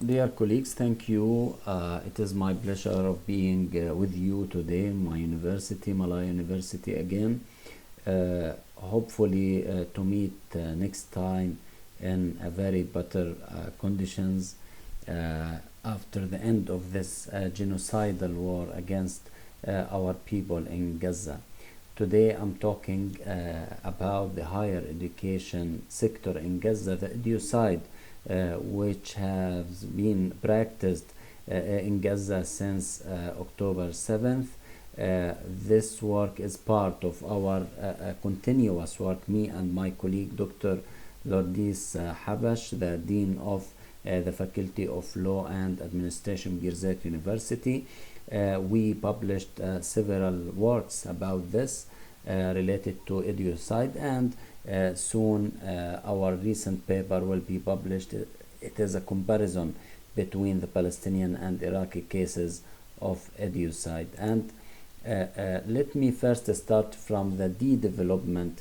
Dear colleagues, thank you. It is my pleasure of being with you today in my university, Malaya University again. Hopefully to meet next time in a very better conditions after the end of this genocidal war against our people in Gaza. Today I'm talking about the higher education sector in Gaza, the Educide, which has been practiced in Gaza since October 7th. This work is part of our continuous work, me and my colleague Dr. Lourdes Habash, the Dean of the Faculty of Law and Administration, Birzeit University. We published several works about this related to Educide, and soon our recent paper will be published. It is a comparison between the Palestinian and Iraqi cases of Educide. And let me first start from the de-development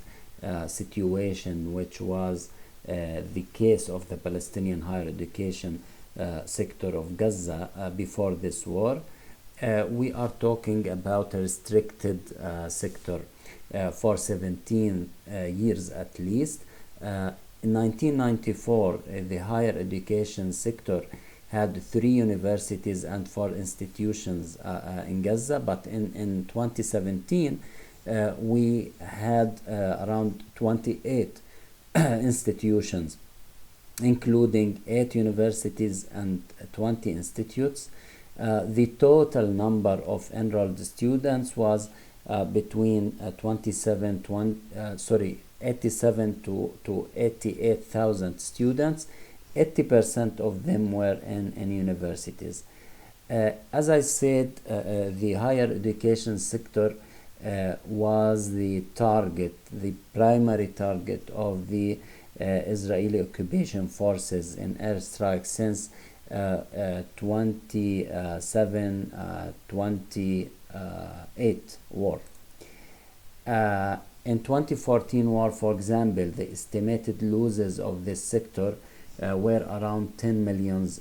situation, which was the case of the Palestinian higher education sector of Gaza before this war. We are talking about a restricted sector for 17 years at least. In 1994, the higher education sector had 3 universities and 4 institutions in Gaza, but in 2017 we had around 28 institutions, including 8 universities and 20 institutes. The total number of enrolled students was between 87 to 88,000 students. 80% of them were in universities. As I said, the higher education sector was the primary target of the Israeli occupation forces in airstrikes since 28 war. In 2014 war, for example, the estimated losses of this sector were around 10 millions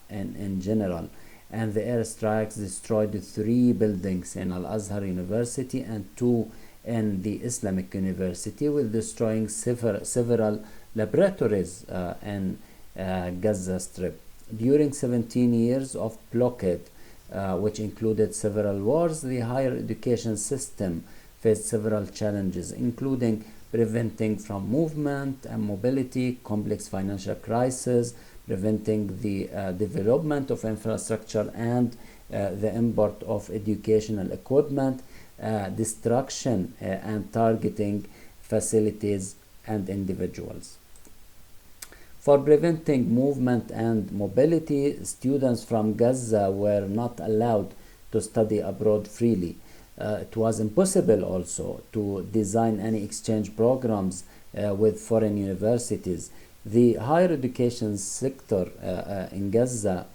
in general, and the airstrikes destroyed 3 buildings in Al-Azhar University and 2 in the Islamic University, with destroying several laboratories in Gaza Strip. During 17 years of blockade, which included several wars, the higher education system faced several challenges, including preventing from movement and mobility, complex financial crisis, preventing the development of infrastructure and the import of educational equipment, destruction and targeting facilities and individuals. For preventing movement and mobility, students from Gaza were not allowed to study abroad freely. It was impossible also to design any exchange programs with foreign universities. The higher education sector in Gaza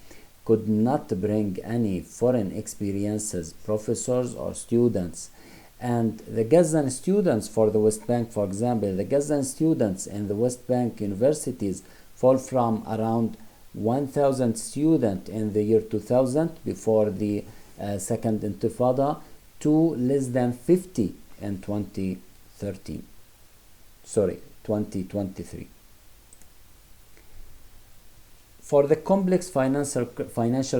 could not bring any foreign experiences, professors or students. And the Gazan students for the West Bank, for example, the Gazan students in the West Bank universities fall from around 1,000 students in the year 2000 before the Second Intifada to less than 50 in 2023. For the complex financial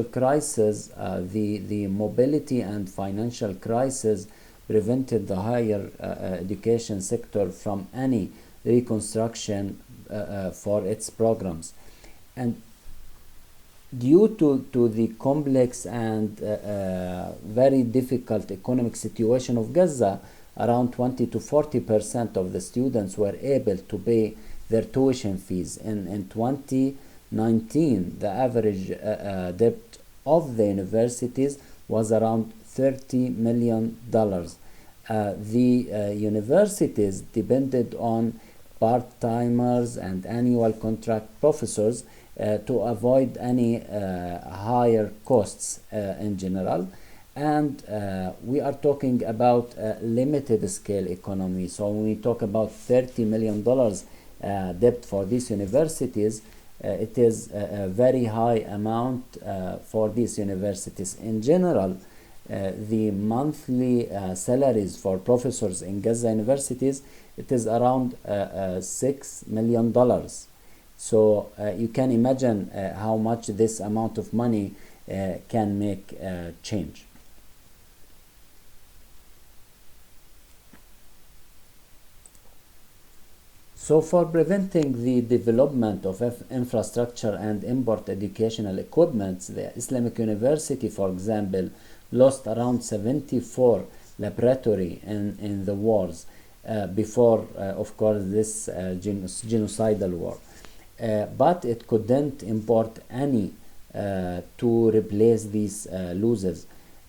crisis, the mobility and financial crisis prevented the higher education sector from any reconstruction for its programs. And due to the complex and very difficult economic situation of Gaza, around 20 to 40% of the students were able to pay their tuition fees. In 2019, the average debt of the universities was around $30 million. The universities depended on part-timers and annual contract professors to avoid any higher costs in general. And we are talking about a limited scale economy. So when we talk about $30 million debt for these universities, it is a very high amount for these universities. In general, the monthly salaries for professors in Gaza universities, it is around $6 million. So you can imagine how much this amount of money can make change. So for preventing the development of infrastructure and import educational equipment, the Islamic University, for example, lost around 74 laboratory in the wars before, of course, this genocidal war. But it couldn't import any to replace these losses.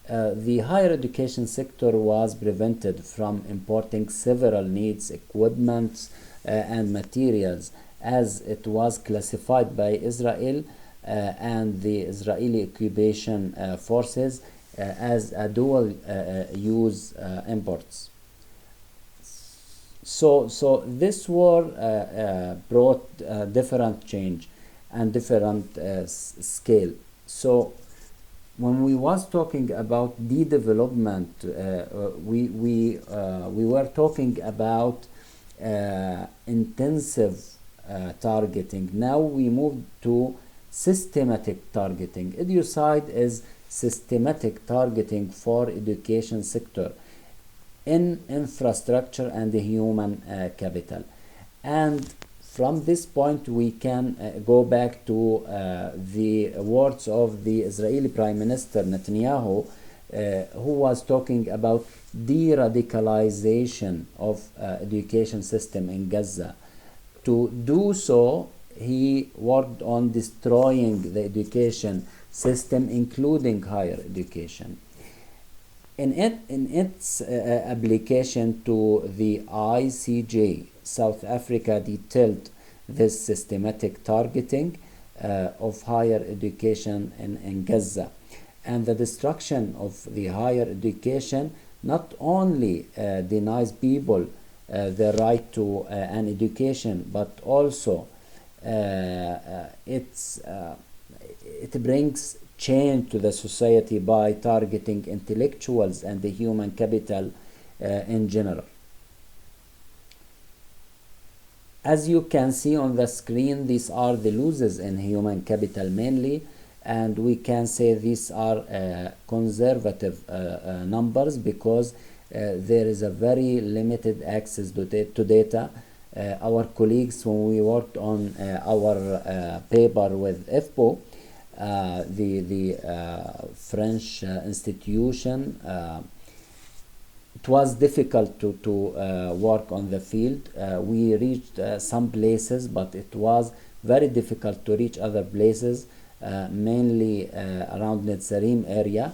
The higher education sector was prevented from importing several needs, equipment, and materials, as it was classified by Israel and the Israeli occupation forces as a dual use imports. So this war brought different change and different scale. So when we was talking about the development, we were talking about intensive targeting. Now we move to systematic targeting. Educide is systematic targeting for education sector in infrastructure and the human capital. And from this point we can go back to the words of the Israeli Prime Minister Netanyahu, who was talking about de-radicalization of education system in Gaza. To do so, he worked on destroying the education system, including higher education. In its application to the ICJ, South Africa detailed this systematic targeting of higher education in Gaza. And the destruction of the higher education not only denies people the right to an education, but also it brings change to the society by targeting intellectuals and the human capital in general. As you can see on the screen, these are the losses in human capital mainly, and we can say these are conservative numbers because there is a very limited access to data. Our colleagues, when we worked on our paper with EFPO, the French institution, it was difficult to work on the field. We reached some places, but it was very difficult to reach other places, mainly around Netzarim area,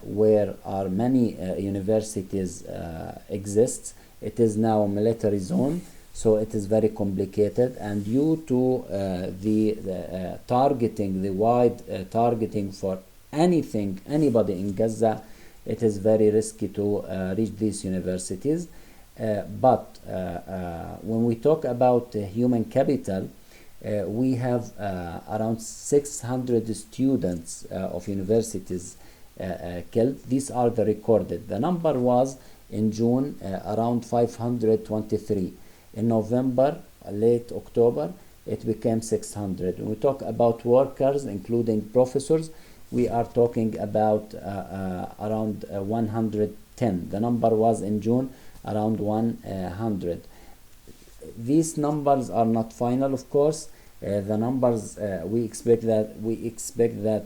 where are many universities exist. It is now a military zone, so it is very complicated, and due to the targeting, the wide targeting for anybody in Gaza, it is very risky to reach these universities. But when we talk about human capital, we have around 600 students of universities killed. These are the recorded. The number was in June around 523. In November, late October, it became 600. When we talk about workers, including professors, we are talking about around 110. The number was in June around 100. These numbers are not final, of course. The numbers we expect that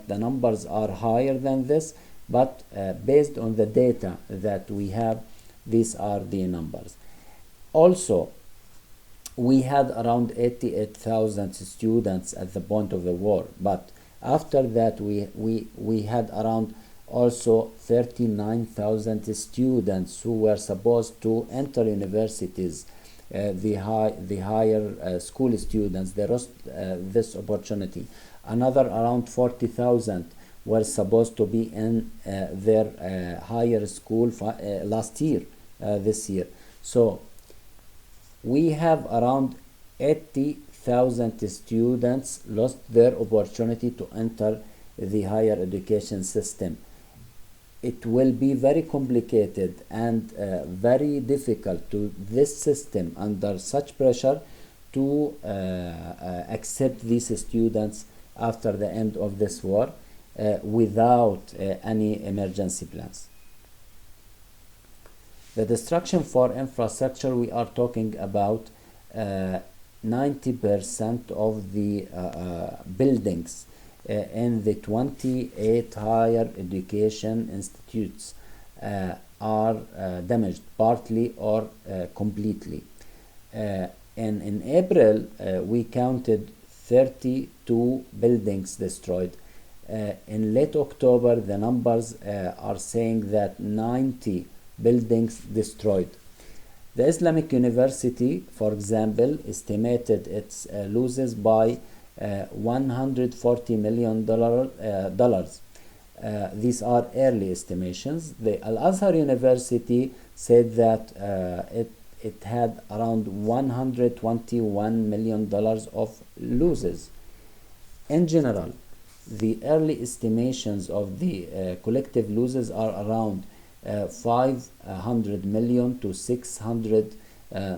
the numbers are higher than this, but based on the data that we have, these are the numbers. Also, we had around 88,000 students at the point of the war, but after that we had around also 39,000 students who were supposed to enter universities. The higher school students, they lost this opportunity. Another around 40,000 were supposed to be in their higher school last year, this year. So we have around thousand students lost their opportunity to enter the higher education system. It will be very complicated and very difficult to this system under such pressure to accept these students after the end of this war without any emergency plans. The destruction for infrastructure, we are talking about 90% of the buildings in the 28 higher education institutes are damaged partly or completely. In April, we counted 32 buildings destroyed. In late October, the numbers are saying that 90 buildings destroyed. The Islamic University, for example, estimated its losses by $140 million. These are early estimations. The Al-Azhar University said that it had around $121 million of losses. In general, the early estimations of the collective losses are around $500 million to $600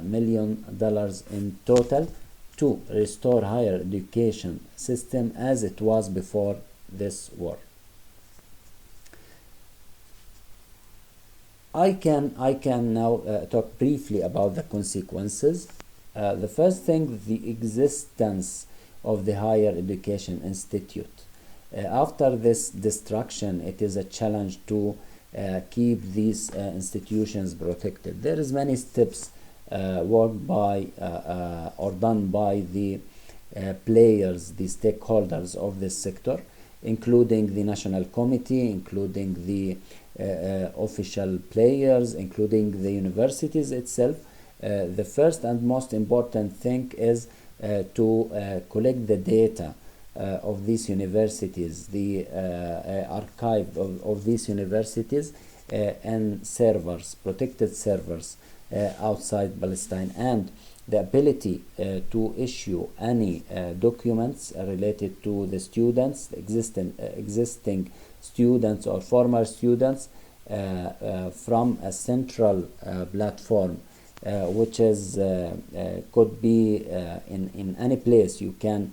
million in total to restore higher education system as it was before this war. I can now talk briefly about the consequences. The first thing, the existence of the higher education institute. After this destruction, it is a challenge to keep these institutions protected. There is many steps worked by or done by the players, the stakeholders of this sector, including the National Committee, including the official players, including the universities itself. The first and most important thing is to collect the data of these universities, the archive of these universities and servers, protected servers outside Palestine, and the ability to issue any documents related to the students, existing students or former students from a central platform, which is could be in any place. You can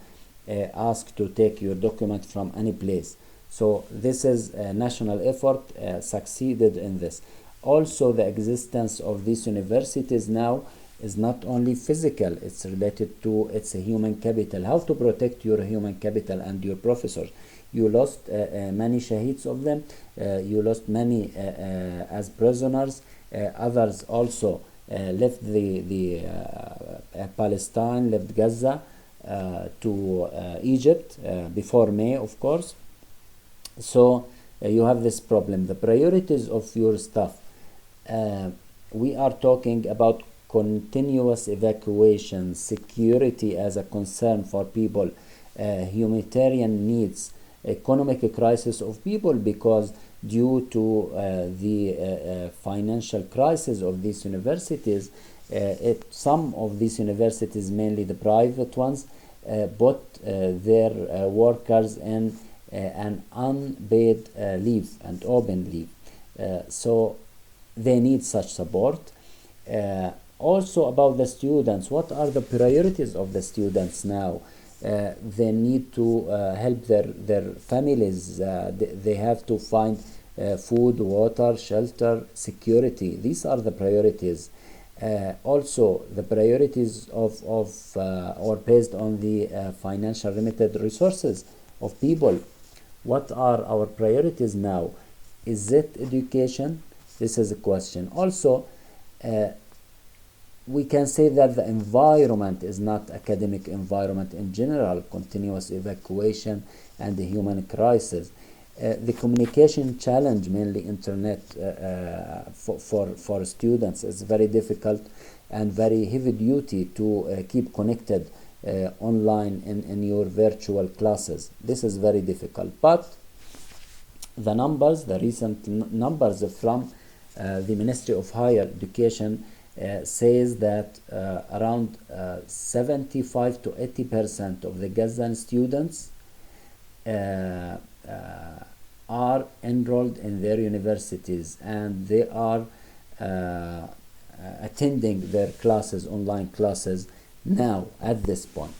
ask to take your document from any place. So this is a national effort succeeded in this. Also, the existence of these universities now is not only physical, it's related to its human capital. How to protect your human capital and your professors. You lost many shaheeds of them, you lost many as prisoners, others also left the Palestine, left Gaza to Egypt before May, of course. So you have this problem. The priorities of your staff, we are talking about continuous evacuation, security as a concern for people, humanitarian needs, economic crisis of people, because due to the financial crisis of these universities, some of these universities, mainly the private ones, put their workers in an unpaid leave and open leave. So they need such support. Also about the students, what are the priorities of the students now? They need to help their families. They have to find food, water, shelter, security. These are the priorities. Also, the priorities of or based on the financial limited resources of people. What are our priorities now? Is it education? This is a question. Also, we can say that the environment is not academic environment in general, continuous evacuation and the human crisis. The communication challenge, mainly internet for students, is very difficult and very heavy duty to keep connected online in your virtual classes. This is very difficult. But the numbers, the recent numbers from the Ministry of Higher Education says that around 75 to 80% of the Gazan students are enrolled in their universities, and they are attending their classes, online classes now at this point.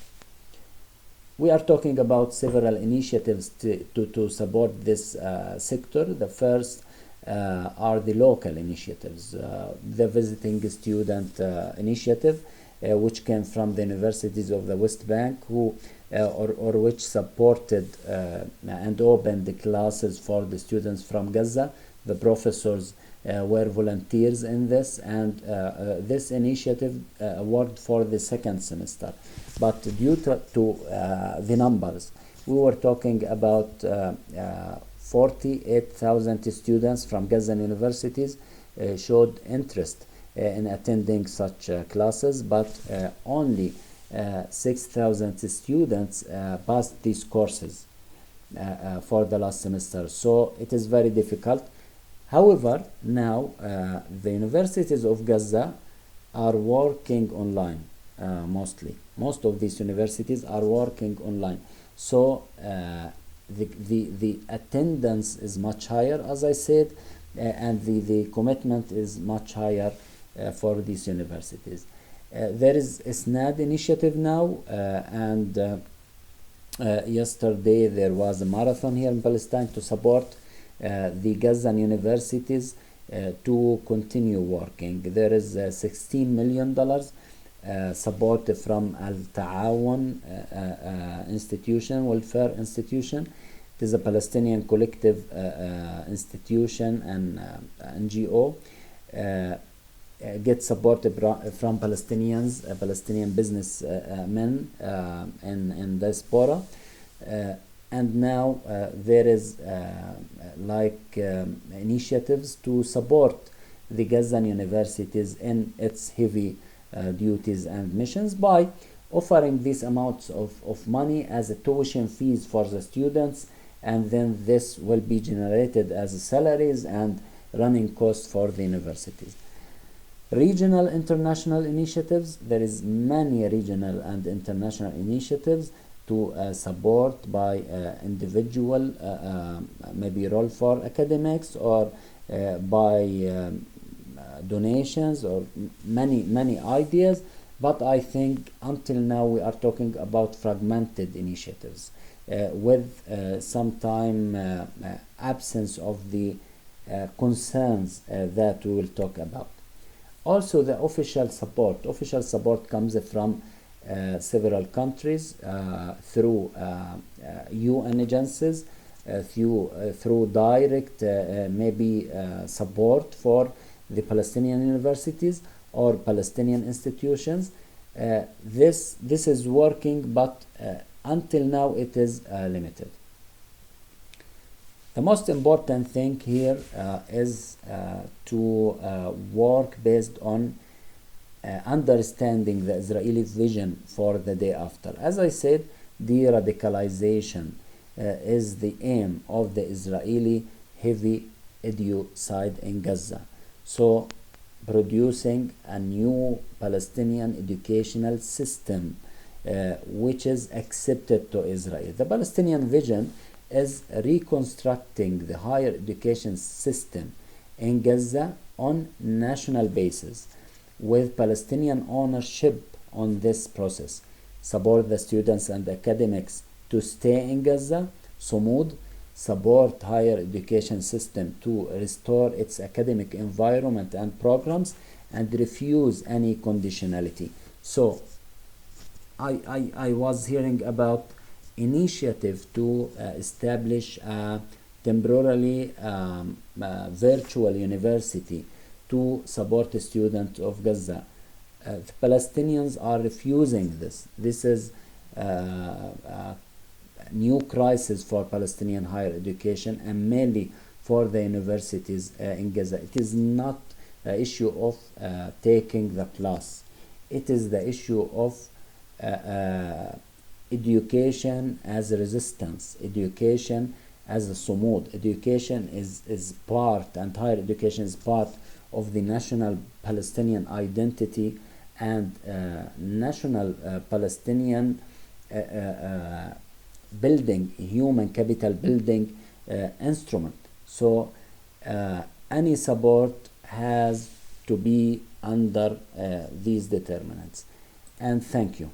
We are talking about several initiatives to support this sector. The first are the local initiatives. The Visiting Student Initiative, which came from the universities of the West Bank, or which supported and opened the classes for the students from Gaza. The professors were volunteers in this, and this initiative worked for the second semester. But due to the numbers, we were talking about 48,000 students from Gazan universities showed interest in attending such classes, but only 6,000 students passed these courses for the last semester. So it is very difficult. However, now the universities of Gaza are working online mostly. Most of these universities are working online. So the attendance is much higher, as I said, and the commitment is much higher for these universities. There is a SNAD initiative now, and yesterday there was a marathon here in Palestine to support the Gazan universities to continue working. There is $16 million support from Al Ta'awun institution, welfare institution. It is a Palestinian collective institution and NGO. Gets support from Palestinians, Palestinian businessmen in diaspora. And now there is initiatives to support the Gazan universities in its heavy duties and missions by offering these amounts of money as a tuition fees for the students, and then this will be generated as salaries and running costs for the universities. Regional international initiatives, there is many regional and international initiatives to support by individual maybe role for academics, or by donations, or many ideas. But I think until now we are talking about fragmented initiatives with sometime absence of the concerns that we will talk about. Also, the official support comes from several countries through UN agencies, through direct maybe support for the Palestinian universities or Palestinian institutions. This is working, but until now it is limited. The most important thing here is to work based on understanding the Israeli vision for the day after. As I said, de-radicalization is the aim of the Israeli heavy Educide in Gaza. So producing a new Palestinian educational system which is accepted to Israel. The Palestinian vision is reconstructing the higher education system in Gaza on national basis, with Palestinian ownership on this process. Support the students and academics to stay in Gaza, صمود. Support higher education system to restore its academic environment and programs, and refuse any conditionality. So I was hearing about initiative to establish a temporarily virtual university to support the students of Gaza. The Palestinians are refusing this. This is a new crisis for Palestinian higher education, and mainly for the universities in Gaza. It is not an issue of taking the class. It is the issue of education as a resistance, education as a sumud. Education is part, and higher education is part of the national Palestinian identity and national Palestinian building, human capital building instrument. So any support has to be under these determinants. And thank you.